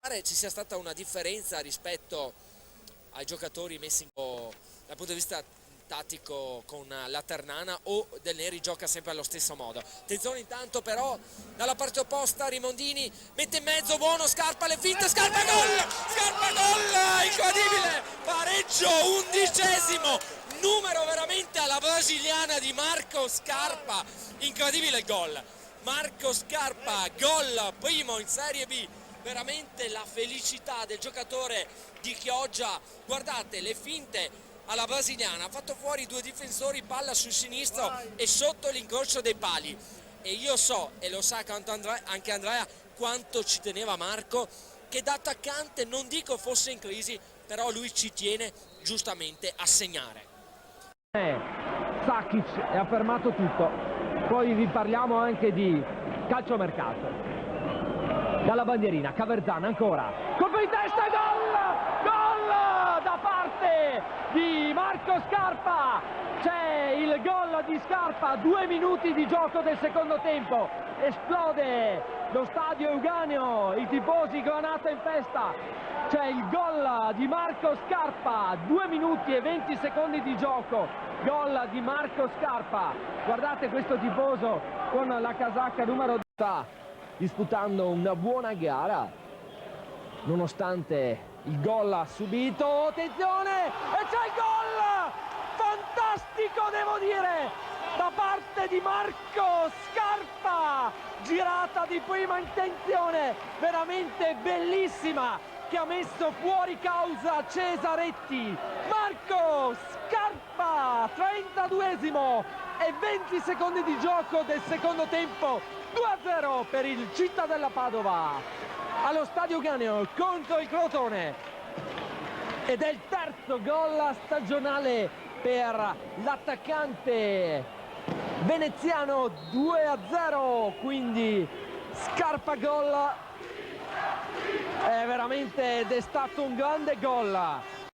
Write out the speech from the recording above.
pare ci sia stata una differenza rispetto ai giocatori messi dal punto di vista tattico con la Ternana, o Del Neri gioca sempre allo stesso modo. Attenzione intanto però dalla parte opposta, Rimondini mette in mezzo, buono Scarpa, le finte, Scarpa gol! Scarpa gol! Incredibile! Pareggio 11°, numero veramente alla brasiliana di Marco Scarpa, incredibile il gol. Marco Scarpa, gol primo in Serie B, veramente la felicità del giocatore di Chioggia. Guardate le finte alla brasiliana, ha fatto fuori due difensori, palla sul sinistro e sotto l'incrocio dei pali. E io so, e lo sa anche Andrea, quanto ci teneva Marco, che da attaccante non dico fosse in crisi, però lui ci tiene giustamente a segnare. Sakic ha fermato tutto. Poi vi parliamo anche di calciomercato. Dalla bandierina, Caverzan ancora, colpo di testa e gol! Gol da parte di Marco Scarpa! C'è il gol di Scarpa, 2 minuti di gioco del secondo tempo. Esplode lo stadio Euganeo, i tifosi granata in festa. C'è il gol di Marco Scarpa, 2 minuti e 20 secondi di gioco. Gol di Marco Scarpa. Guardate questo tifoso con la casacca numero 2. Sta disputando una buona gara, nonostante il gol ha subito. Attenzione! E c'è il gol! Fantastico, devo dire, da parte di Marco Scarpa! Girata di prima intenzione, veramente bellissima, che ha messo fuori causa Cesaretti. Marco Scarpa, 32esimo e 20 secondi di gioco del secondo tempo, 2-0 per il Cittadella Padova allo stadio Euganeo contro il Crotone, ed è il terzo gol stagionale per l'attaccante veneziano. 2-0, quindi Scarpa gol, è veramente ed è stato un grande gol.